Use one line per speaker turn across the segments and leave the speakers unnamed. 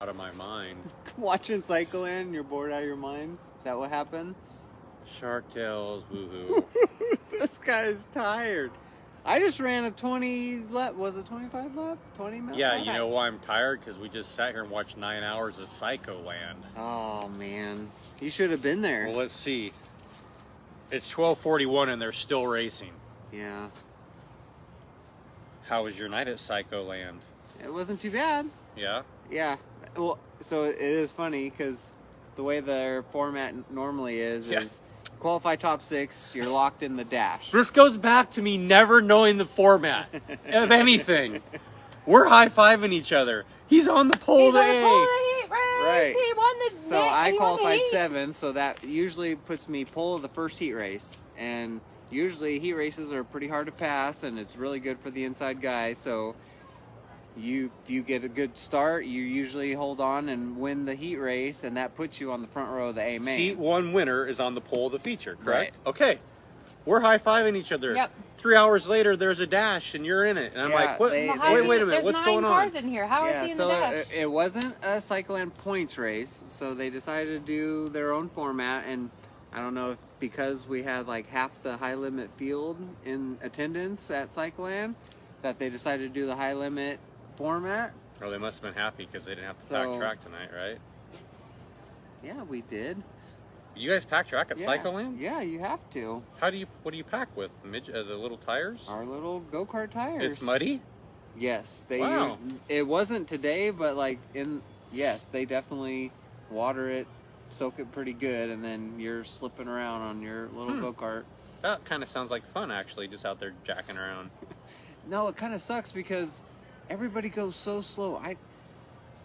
out of my mind.
Watching Cycleland, you're bored out of your mind? Is that what happened?
Shark tails, woohoo.
This guy's tired. I just ran a 20 lap. Was it 25 lap? 20 minutes?
Yeah, you know why I'm tired? Because we just sat here and watched 9 hours of Psycho Land.
Oh, man. You should have been there.
Well, let's see. It's 12:41 and they're still racing.
Yeah.
How was your night at Psycho Land?
It wasn't too bad.
Yeah?
Yeah. Well, so it is funny because the way their format normally is qualify top 6, you're locked in the dash.
This goes back to me never knowing the format of anything. We're high-fiving each other. He's on the pole of the A.
Right.
He won the
So I qualified 7, so that usually puts me pole of the first heat race. And usually heat races are pretty hard to pass, and it's really good for the inside guy. So you get a good start, you usually hold on and win the heat race, and that puts you on the front row of the A main.
Heat 1 winner is on the pole of the feature, correct?
Right.
Okay. We're high-fiving each other.
Yep.
3 hours later, there's a dash, and you're in it. And I'm like, what? Wait a minute.
There's
What's
9
going on?
cars in here. How is he in the dash?
It wasn't a Cycleland points race, so they decided to do their own format. And I don't know if because we had like half the high limit field in attendance at Cycleland, that they decided to do the high limit format.
Oh, they must have been happy because they didn't have to pack track tonight, right?
Yeah, we did.
You guys pack track at Cycleland?
Yeah, you have to.
What do you pack with? The little tires?
Our little go-kart tires.
It's muddy?
Yes, they
Wow.
it wasn't today, but like yes, they definitely water it, soak it pretty good, and then you're slipping around on your little go-kart.
That kind of sounds like fun, actually, just out there jacking around.
No, it kind of sucks because everybody goes so slow.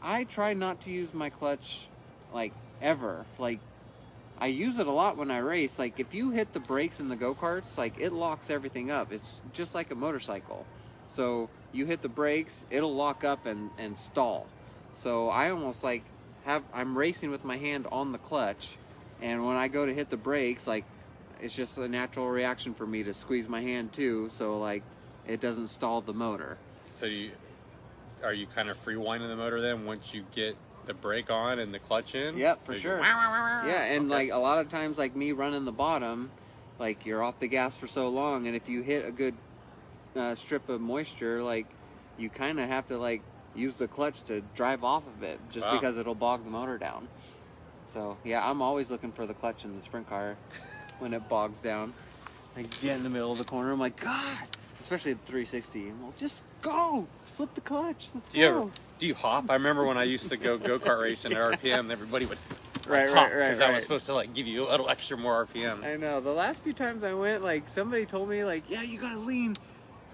I try not to use my clutch like ever. Like I use it a lot when I race. Like if you hit the brakes in the go-karts, like it locks everything up. It's just like a motorcycle. So you hit the brakes, it'll lock up and stall. So I almost like I'm racing with my hand on the clutch, and when I go to hit the brakes, like it's just a natural reaction for me to squeeze my hand too, so like it doesn't stall the motor.
So are you kind of free winding the motor then once you get the brake on and the clutch in?
Yep, for sure. Yeah, and like a lot of times, like me running the bottom, like you're off the gas for so long, and if you hit a good strip of moisture, like you kind of have to like use the clutch to drive off of it, just because it'll bog the motor down. So yeah, I'm always looking for the clutch in the sprint car when it bogs down. I get in the middle of the corner, I'm like, God, especially at 360. I'm like, just go, slip the clutch, let's go.
Do you hop? I remember when I used to go-kart racing at RPM, everybody would
right,
hop,
right.
because that was supposed to like give you a little extra more RPM.
I know. The last few times I went, like somebody told me, like, yeah, you gotta lean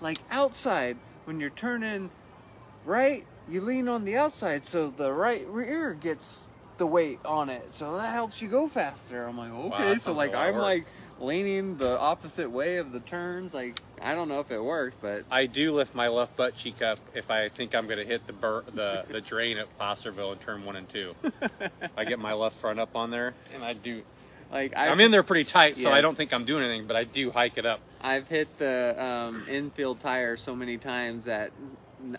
like outside when you're turning right. You lean on the outside so the right rear gets the weight on it, so that helps you go faster. I'm like, okay,
wow,
so like I'm like leaning the opposite way of the turns. Like I don't know if it worked, but
I do lift my left butt cheek up if I think I'm going to hit the drain at Placerville in turn 1 and 2. I get my left front up on there, and I do.
Like
I'm in there pretty tight, so I don't think I'm doing anything, but I do hike it up.
I've hit the infield tire so many times that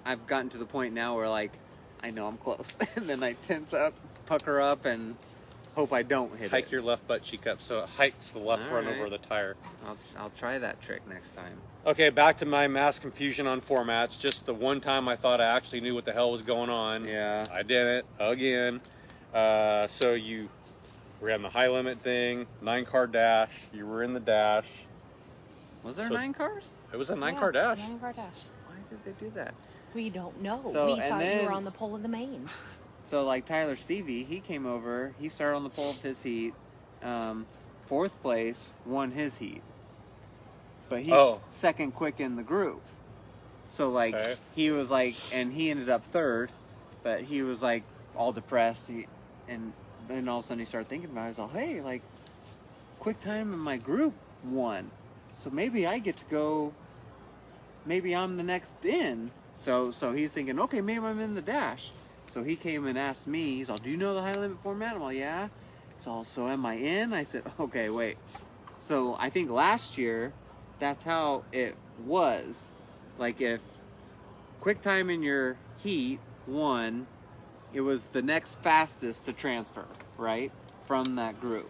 I've gotten to the point now where like I know I'm close, and then I tense up, pucker up, and hope I don't hit
Hike
it.
your left butt cheek up so it hikes the left front over the tire.
I'll try that trick next time.
Okay, back to my mass confusion on formats. Just the one time I thought I actually knew what the hell was going on.
Yeah.
I didn't, again. So you ran the high limit thing, 9-car dash. You were in the dash.
Was there 9 cars?
It was a 9-car dash.
9-car dash.
Why did they do that?
We don't know.
So,
we thought you were on the pole of the main.
So like Tyler Stevie, he came over, he started on the pole of his heat, 4th place, won his heat. But he's second quick in the group. So like he was like, and he ended up 3rd, but he was like all depressed. And then all of a sudden he started thinking about it. He's all, hey, like quick time in my group won. So maybe I get to go, maybe I'm the next in. So he's thinking, okay, maybe I'm in the dash. So he came and asked me, he's all, do you know the high limit format? I'm all, yeah. So am I in? I said, okay, wait. So I think last year, that's how it was. Like if quick time in your heat won, it was the next fastest to transfer, right, from that group.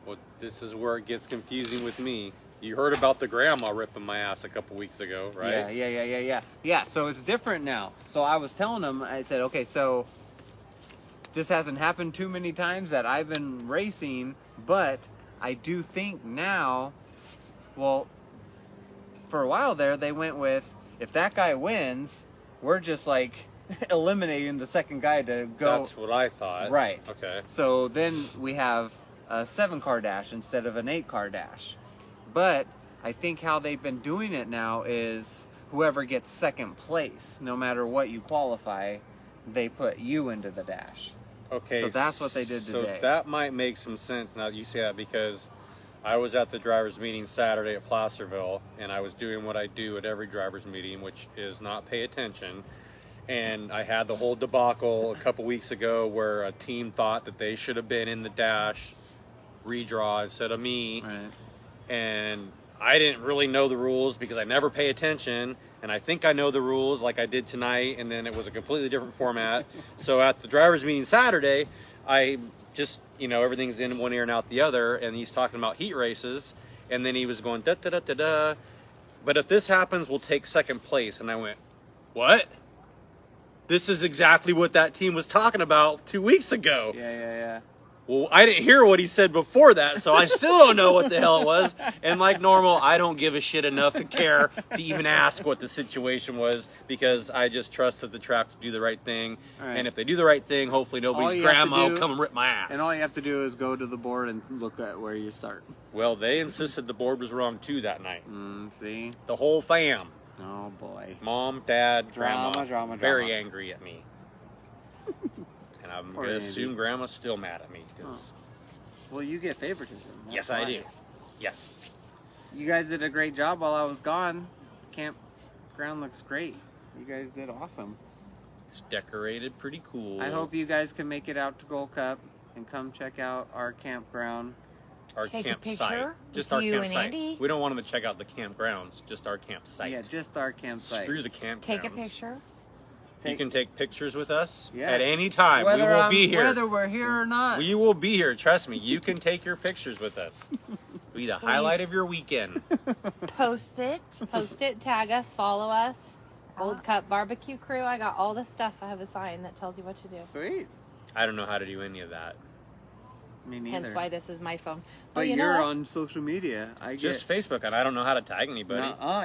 Well, this is where it gets confusing with me. You heard about the grandma ripping my ass a couple weeks ago, right?
Yeah, so it's different now. So I was telling him, I said, okay, so this hasn't happened too many times that I've been racing, but I do think now, well, for a while there, they went with, if that guy wins, we're just like eliminating the second guy to go.
That's what I thought.
Right.
Okay.
So then we have a 7-car dash instead of an 8-car dash. But I think how they've been doing it now is whoever gets second place, no matter what you qualify, they put you into the dash.
Okay.
So that's what they did today.
So that might make some sense now that you say that, because I was at the drivers' meeting Saturday at Placerville, and I was doing what I do at every drivers' meeting, which is not pay attention. And I had the whole debacle a couple weeks ago where a team thought that they should have been in the dash redraw instead of me.
Right.
And I didn't really know the rules because I never pay attention, and I think I know the rules like I did tonight, and then it was a completely different format. So at the drivers' meeting Saturday, I just, everything's in one ear and out the other, and he's talking about heat races, and then he was going da-da-da-da-da, but if this happens, we'll take second place. And I went, what? This is exactly what that team was talking about 2 weeks ago.
Yeah.
Well, I didn't hear what he said before that, so I still don't know what the hell it was. And like normal, I don't give a shit enough to care to even ask what the situation was, because I just trust that the tracks do the right thing.
Right.
And if they do the right thing, hopefully nobody's grandma will come and rip my ass.
And all you have to do is go to the board and look at where you start.
Well, they insisted the board was wrong too that night.
See?
The whole fam.
Oh, boy.
Mom, dad, grandma.
Drama.
Very angry at me. And I'm
Poor
going to
Andy.
assume grandma's still mad at me. 'Cause
Well, you get favoritism. That's
yes, I
why.
do. Yes.
You guys did a great job while I was gone. Campground looks great. You guys did awesome.
It's decorated pretty cool.
I hope you guys can make it out to Gold Cup and come check out our campground.
Our
Take a
campsite.
picture
Just
with
our
you and
campsite.
Andy?
We don't want them to check out the campgrounds, just our campsite.
Yeah, just our campsite.
Screw the campgrounds.
Take a picture.
You can take pictures with us
Yeah.
at any time.
Whether
we will be here.
Whether we're here or not.
We will be here. Trust me. You can take your pictures with us. Be the highlight of your weekend.
Post it. Tag us. Follow us. Gold Cup Barbecue Crew. I got all this stuff. I have a sign that tells you what to do.
Sweet.
I don't know how to do any of that.
Me neither.
Hence why this is my phone.
But
you know
you're
what?
on social media.
Just Facebook, and I don't know how to tag anybody.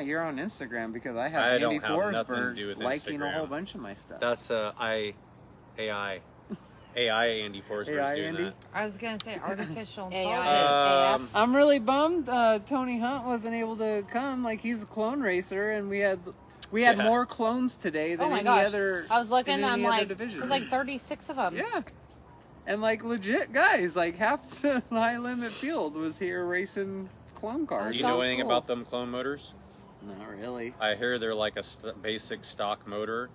You're on Instagram because I have
I
Andy
don't have nothing to
Forsberg
do with
liking a
Instagram.
whole bunch of my stuff.
That's AI. AI Andy Forsberg's
AI
doing
Andy?
that.
I was gonna say artificial
AI.
intelligence.
I'm really bummed Tony Hunt wasn't able to come. Like, he's a clone racer, and we had
Yeah.
more clones today than
Oh my
any
gosh.
other.
I was looking.
in
I'm
any other
like,
division.
there's like 36 of them.
Yeah. And like legit guys, like half the high limit field was here racing clone cars.
Do you
That
know
was
anything
cool.
about them clone motors?
Not really.
I hear they're like a basic stock motor,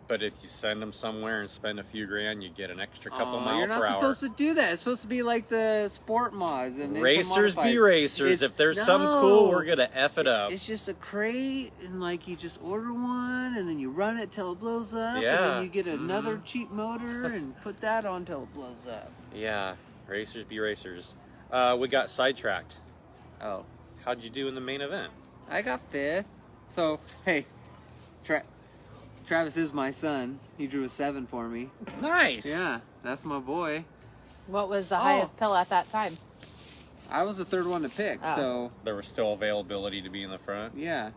but if you send them somewhere and spend a few grand, you get an extra couple miles
You're not
per hour.
supposed to do that. It's supposed to be like the sport mods and
Racers be racers.
It's-
If there's something cool, we're gonna F it up.
It's just a crate, and like you just order one, and then you run it till it blows up, and
Yeah.
then you get another cheap motor and put that on till it blows up.
Yeah, racers be racers. We got sidetracked.
Oh,
How'd you do in the main event?
I got 5th. So hey, Travis is my son. He drew a 7 for me.
Nice.
Yeah, that's my boy.
What was the highest pill at that time?
I was the 3rd one to pick,
Oh.
so
There was still availability to be in the front.
yeah.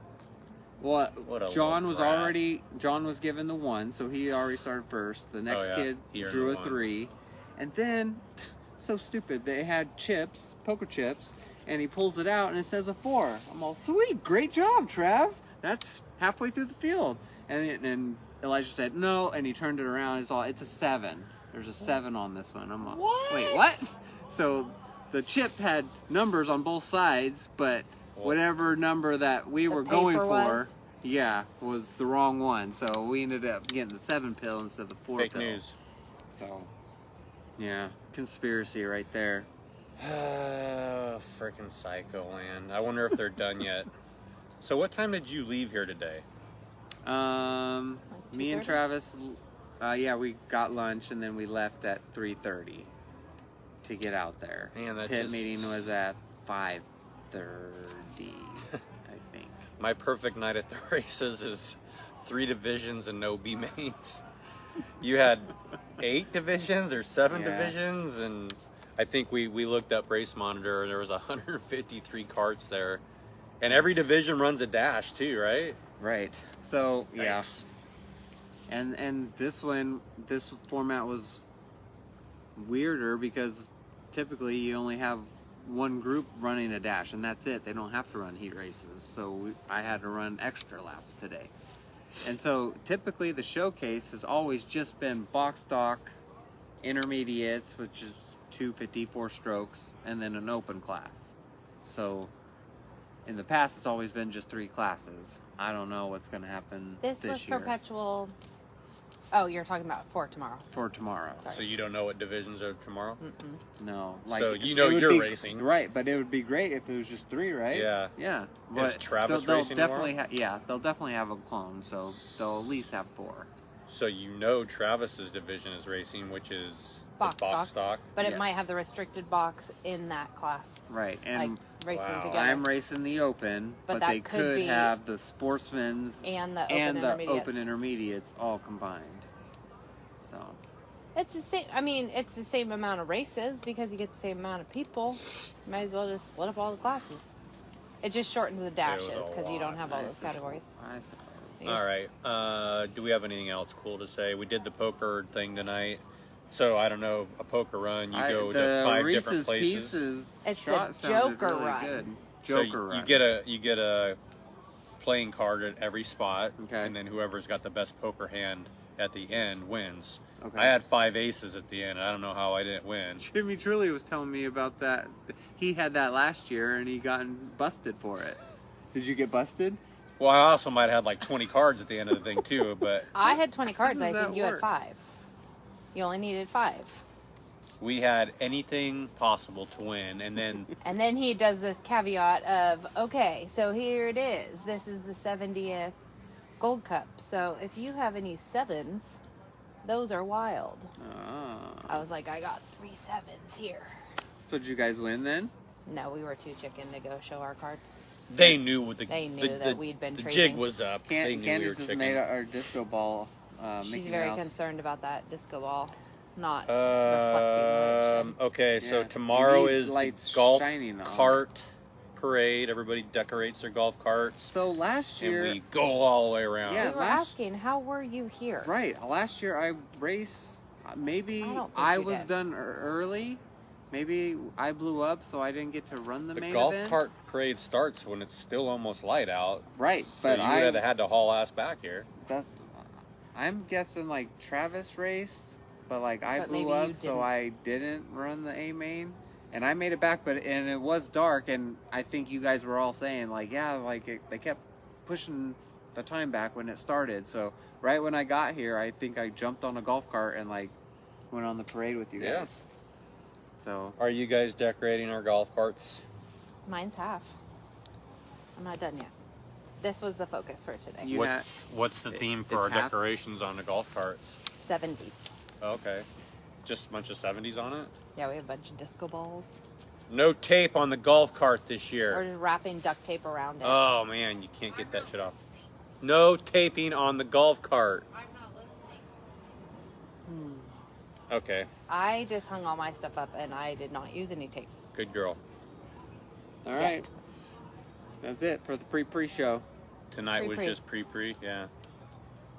Well,
What a
John
little
was
brat.
given the 1, so he already started first. The next
yeah.
kid
He earned
drew a
the 1.
3, and then so stupid. They had chips, poker chips, and he pulls it out and it says a 4. I'm all, sweet, great job, Trav. That's halfway through the field. And Elijah said no, and he turned it around. It's a 7. There's a 7 on this one. I'm all, wait, what? So the chip had numbers on both sides, but whatever number that we were going
paper
for,
was?
was the wrong one. So we ended up getting the 7 pill instead of the 4
Fake
pill.
news.
So, yeah, conspiracy right there.
Frickin' Psycho Land. I wonder if they're done yet. So what time did you leave here today?
Me and
2:30?
Travis Yeah, we got lunch and then we left at 3:30 to get out there.
Man, that
Pit
just...
meeting was at 5:30, I think.
My perfect night at the races is 3 divisions and no B mains. You had 8 divisions or 7
Yeah.
divisions, and I think we looked up Race Monitor, and there was 153 carts there. And every division runs a dash too, right?
Right. So,
Thanks.
yeah. And this format was weirder because typically you only have one group running a dash, and that's it. They don't have to run heat races. So I had to run extra laps today. And so typically the showcase has always just been box stock, intermediates, which is 254 strokes, and then an open class. So in the past, it's always been just 3 classes. I don't know what's going to happen
This was
year
perpetual. Oh, you're talking about for tomorrow.
for tomorrow.
Sorry.
So you don't know what divisions are tomorrow?
Mm-mm.
No,
So
it
you know
would
you're
be-
racing.
right? But it would be great if it was just 3, right?
Yeah.
yeah.
Is Travis
they'll
racing
definitely
tomorrow?
they'll definitely have a clone, so they'll at least have 4.
So you know Travis's division is racing, which is
Box
the box stock.
But it
Yes.
might have the restricted box in that class,
Right,
like
and
racing
Wow.
together.
I'm racing the open,
But
but
that
they
could
could
be-
have the sportsmen's
and the open
and the
intermediates.
open intermediates all combined. So
It's the same. I mean, it's the same amount of races because you get the same amount of people. You might as well just split up all the classes. It just shortens the dashes
was a
because you don't
lot.
have all
I
those
suppose-
categories.
I suppose.
Yeah.
All right. Do we have anything else cool to say? We did the poker thing tonight. So I don't know, a poker run. You go to
the
5
Reese's
different places.
Pieces
It's
shot
the
sounded
Joker
really
run.
good.
So
Joker run.
you get a playing card at every spot,
Okay.
and then whoever's got the best poker hand at the end wins.
Okay.
I had 5 aces at the end. I don't know how I didn't win.
Jimmy Truly was telling me about that. He had that last year and he got busted for it. Did you get busted?
Well, I also might have had like 20 cards at the end of the thing too, but
I had 20 cards.
does
I think
that
you
work?
had 5. You only needed 5.
we had anything possible to win, and then
And then he does this caveat of, okay, so here it is. This is the 70th Gold Cup. So if you have any 7s, those are wild. I was like, I got 3 7s here.
So did you guys win then?
No, we were too chicken to go show our cards.
they knew what
They knew that we'd been
the
trading.
jig was up. They knew we were
Candace has
chicken.
made our disco ball.
She's
Mickey
very
Mouse.
concerned about that disco ball not reflecting
Okay, so
Yeah.
tomorrow
We need
is
lights
golf
shining on.
cart parade. Everybody decorates their golf carts,
So last
and
year,
we go all the way around.
light.
Yeah.
We were
last-
asking, how were you here?
right? Last year I raced. Maybe
I don't think
I
you
was
did.
done early. Maybe I blew up, so I didn't get to run the
The
main
golf
event.
cart parade starts when it's still almost light out.
Right,
So
but
you
I
would have had to haul ass back here.
that's. I'm guessing like Travis raced, but like I
But maybe
blew
you
up, so
didn't.
I didn't run the A main, and I made it back. But and it was dark, and I think you guys were all saying like, yeah, like they kept pushing the time back when it started. So right when I got here, I think I jumped on a golf cart and like went on the parade with you
Yeah.
guys. So
Are you guys decorating our golf carts?
Mine's half. I'm not done yet. This was the focus for today.
You had-
What's the theme for
it's
our
half-
decorations on the golf carts?
70s.
Okay, just a bunch of 70s on it.
Yeah, we have a bunch of disco balls.
No tape on the golf cart this
We're
year.
just wrapping duct tape around it.
Oh man, you can't get that shit off. No taping on the golf cart. Okay,
I just hung all my stuff up and I did not use any tape.
good girl.
all right, that's it for the pre-show.
Tonight was
Pre-pre.
just pre-pre, yeah.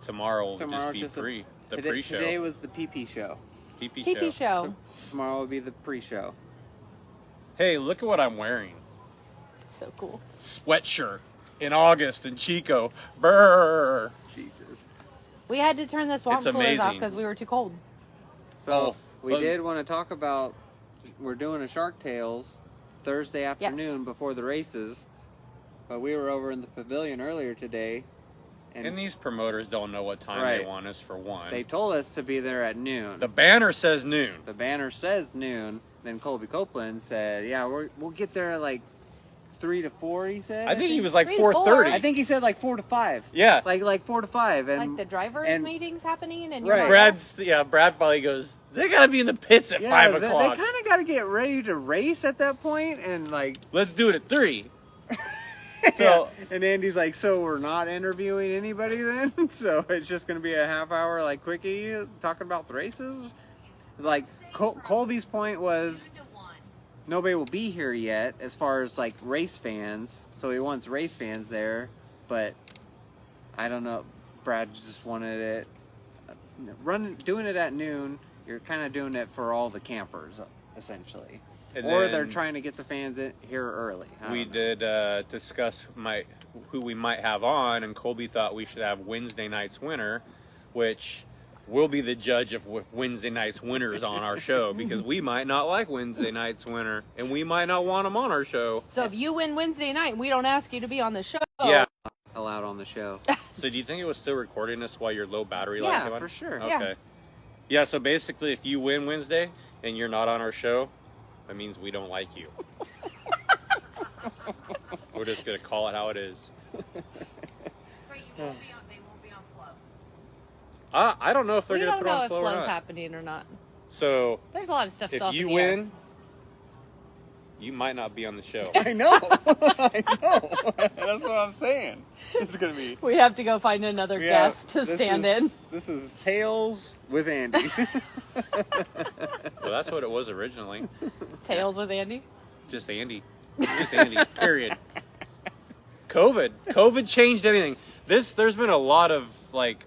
Tomorrow will
Tomorrow's
just be
just a-
pre. The
Today,
pre-show.
today was the PP show.
PP
PP
show.
show.
Tomorrow will be the pre-show.
Hey, look at what I'm wearing.
So cool.
Sweatshirt in August in Chico. Brrr.
Jesus.
We had to turn the swamp
It's
coolers off
amazing.
because we were too cold.
So
Oh,
we
but-
did want to talk about, we're doing a Shark Tales Thursday afternoon before the races, but we were over in the pavilion earlier today, and
And these promoters don't know what time
Right.
they want us for one.
they told us to be there at noon.
The banner says noon.
The banner says noon. Then Colby Copeland said, "Yeah, we'll get there at like 3 to 4. He said.
I think he was like
3 to 4.
4:30.
I think he said like 4 to 5.
Yeah.
Like 4 to 5, and
Like the drivers'
and-
meetings happening, and
Right.
Brad finally goes, they gotta be in the pits at 5
They
o'clock.
kind of got to get ready to race at that point, and like.
Let's do it at 3.
So and Andy's like, so we're not interviewing anybody then? So it's just gonna be a half hour like quickie talking about the races. Like Colby's point was nobody will be here yet as far as like race fans, so he wants race fans there, but I don't know. Brad just wanted it doing it at noon. You're kind of doing it for all the campers essentially.
And
or
then
they're trying to get the fans in here early.
We did discuss who we might have on, and Colby thought we should have Wednesday night's winner, which we'll be the judge of if Wednesday night's winner is on our show, because we might not like Wednesday night's winner, and we might not want him on our show.
So if you win Wednesday night, and we don't ask you to be on the show.
Yeah.
Allowed on the show.
So do you think it was still recording us while your low battery life came
Yeah,
on?
for sure.
Okay. Yeah, so basically if you win Wednesday and you're not on our show, that means we don't like you. We're just going to call it how it is.
So you won't be on. They won't be on Flow.
I don't know if they're
We
going to
don't
put
know
on
if
Flow or
flow's
not.
happening or not.
So
There's a lot of stuff
if
still up
you
in the air.
win, you might not be on the show.
I know. I know. That's what I'm saying. It's gonna be.
We have to go find another guest to stand in.
This is Tails with Andy.
Well, that's what it was originally.
Tails with Andy.
Just Andy. Just Andy. Period. COVID changed anything. There's been a lot of like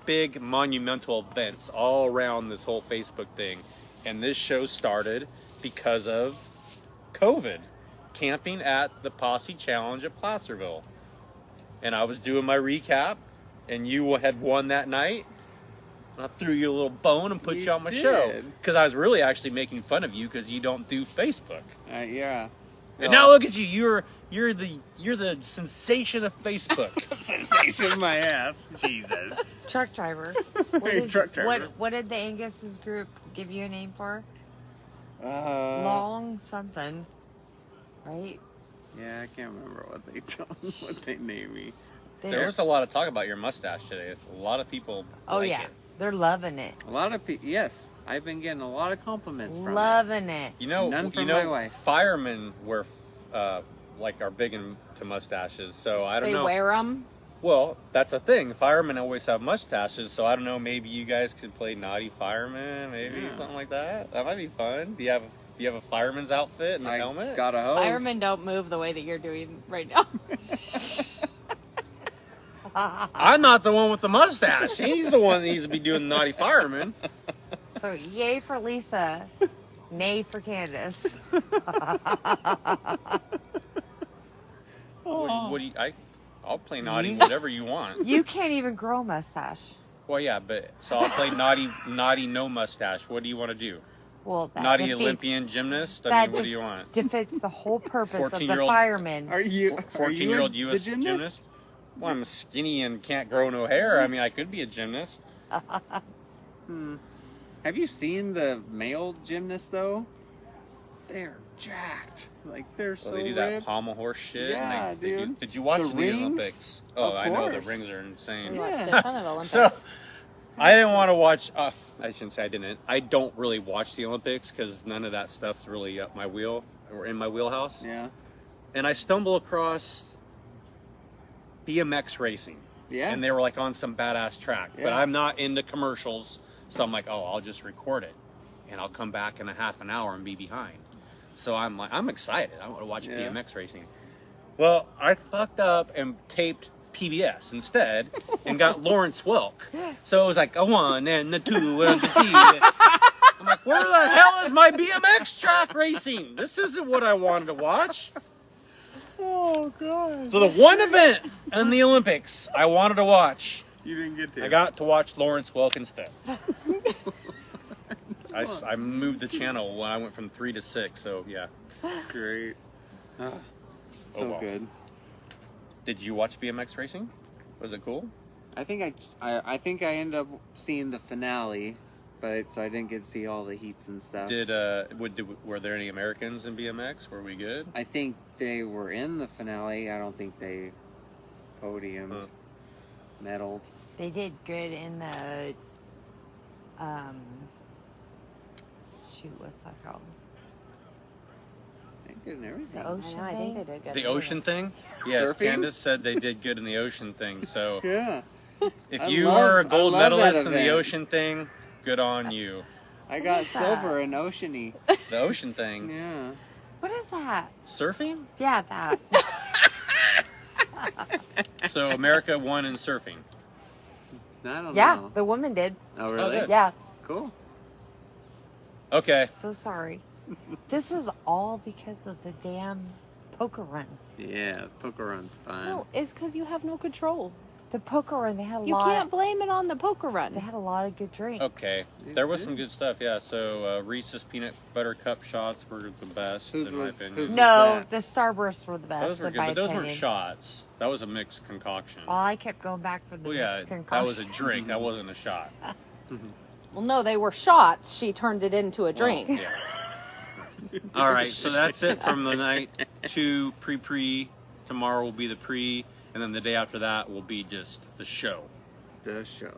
big monumental events all around this whole Facebook thing, and this show started because of COVID. Camping at the Posse Challenge at Placerville, and I was doing my recap, and you had won that night. I threw you a little bone and put you on my show
did.
because I was really actually making fun of you because you don't do Facebook.
Yeah.
And now look at you. You're the sensation of Facebook.
Sensation my ass. Jesus.
Truck driver.
Truck driver.
What did the Angus's group give you a name for?
Long.
Long something, right?
Yeah, I can't remember what they named me.
There was a lot of talk about your mustache today. A lot of people
Oh
like
yeah,
it.
they're loving it.
A lot of people. Yes, I've been getting a lot of compliments from it.
Loving it.
You know,
None from my wife.
Firemen wear are big into mustaches, so I don't
They
know.
wear them.
Well, that's a thing. Firemen always have mustaches, so I don't know. Maybe you guys could play naughty fireman, maybe something like that. That might be fun. Do you have a fireman's outfit and a helmet?
Got a hose.
Firemen don't move the way that you're doing right now.
I'm not the one with the mustache. He's the one that needs to be doing the naughty fireman.
So yay for Lisa, nay for Candace.
What do you? I'll play naughty whatever you want.
You can't even grow a mustache.
Well, yeah, but so I'll play naughty no mustache. What do you want to do?
Well, that
Naughty
defeats,
Olympian gymnast? I
that
mean, what do you want?
defeats the whole purpose of the
14-year-old
fireman.
Are you
14-year-old
the
U.S. gymnast? Well, I'm skinny and can't grow no hair. I mean, I could be a gymnast.
Have you seen the male gymnasts though? They're jacked. Like they're so
Well, they do that
ripped.
pommel horse shit.
Yeah,
and they do.
dude.
Did you watch
The
the
rings?
Olympics? Oh,
Of
I know the
course.
rings are
We
insane.
watched
Yeah.
a ton of Olympics.
So, I didn't want to watch. I shouldn't say I didn't. I don't really watch the Olympics because none of that stuff's really up my wheel or in my wheelhouse.
Yeah.
And I stumble across BMX racing.
Yeah.
And they were like on some badass track. But
Yeah.
I'm not into commercials, so I'm like, oh, I'll just record it, and I'll come back in a half an hour and be behind. So I'm like, I'm excited. I want to watch
Yeah.
BMX racing. Well, I fucked up and taped PBS instead and got Lawrence Welk. So it was like a 1 and a 2 and a 3. I'm like, where the hell is my BMX track racing? This isn't what I wanted to watch.
Oh god.
So the one event in the Olympics I wanted to watch,
You didn't get to.
I got to watch Lawrence Welk instead. I moved the channel when I went from 3 to 6, so yeah.
Great. So
Oh, well.
good.
Did you watch BMX racing? Was it cool?
I think I think I ended up seeing the finale but so I didn't get to see all the heats and stuff.
Were there any Americans in BMX? Were we good?
I think they were in the finale. I don't think they podiumed, medaled.
They did good in the shoot, what's that called?
They did in everything.
The ocean
I think they
thing?
did good.
The ocean thing? Yes,
Surfing?
Candace said they did good in the ocean thing. So
Yeah.
if
I
you
love-
were a
I
gold
love that
medalist in the
event.
ocean thing, good on you.
I got
is that?
silver in Oceany.
The ocean thing.
Yeah.
What is that?
Surfing?
Yeah, that.
So America won in surfing.
I don't
Yeah,
know.
the woman did.
Oh, really?
good.
Yeah.
Cool.
Okay.
So sorry. This is all because of the damn poker run.
Yeah, poker run's fun.
No, it's because you have no control.
The poker run, they had a
You
lot.
can't blame it on the poker run.
They had a lot of good drinks.
Okay. There was some good stuff, yeah. So Reese's peanut butter cup shots were the best,
Whose
in my
was-
opinion.
whose-
No,
that?
the Starbursts were the best,
Those were
in
good,
my
but those
opinion.
weren't shots. That was a mixed concoction.
Well, I kept going back for the
Well, yeah,
mixed
that was a
concoction.
drink. That wasn't a shot.
Well, no, they were shots. She turned it into a drink.
Well, yeah. All right, so that's it from the night to pre. Tomorrow will be the pre, and then the day after that will be just the show.
The show.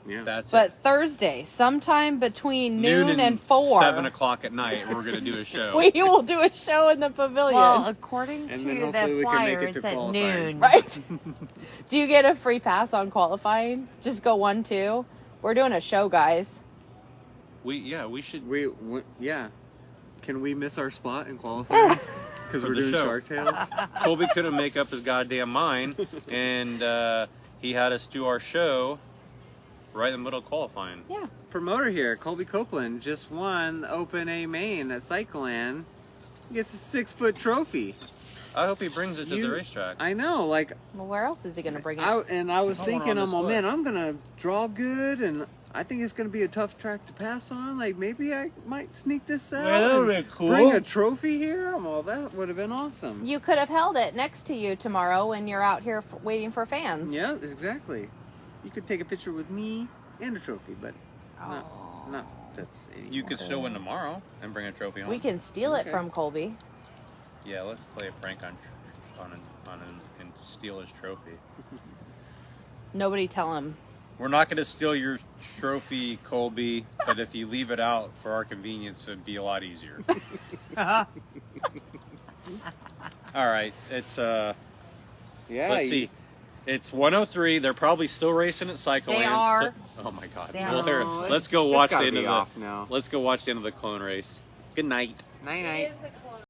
Yeah.
That's
But
it.
Thursday, sometime between noon and 4,
7 o'clock at night, we're gonna do a show.
we will do a show in the pavilion.
Well, according
And
to
then
the
hopefully we can
flyer,
make it to
it's at
qualifying.
noon.
Right? Do you get a free pass on qualifying? Just go 1-2. We're doing a show, guys.
We should.
Yeah. Can we miss our spot in qualifying? Because
For
we're
the
doing
show.
Shark Tales?
Colby couldn't make up his goddamn mind, and he had us do our show right in the middle of qualifying.
Yeah.
Promoter here, Colby Copeland, just won the Open A Main at Cycleland. He gets a 6-foot trophy.
I hope he brings it to the
You-
racetrack.
I know, like,
Well, where else is he going to bring it?
I was
I want
thinking,
on
oh
display.
man, I'm gonna draw good, and I think it's gonna be a tough track to pass on. Like maybe I might sneak this out.
Yeah, that
and
would've been cool.
Bring a trophy here. Well, that would have been awesome.
You could have held it next to you tomorrow when you're out here waiting for fans.
Yeah, exactly. You could take a picture with me and a trophy, but not that's.
You could still win tomorrow and bring a trophy home.
We can steal it
Okay.
from Colby.
Yeah, let's play a prank on and steal his trophy.
Nobody tell him.
We're not going to steal your trophy, Colby, but if you leave it out for our convenience, it'd be a lot easier. All right, it's
Yeah.
let's see. It's 1:03. They're probably still racing at Cycleland.
They are.
Oh my God.
They
Well,
are.
here,
Oh,
let's go
it's
watch the
gotta
end
be
of the.
off now.
Let's go watch the end of the clone race. Good night.
Night night.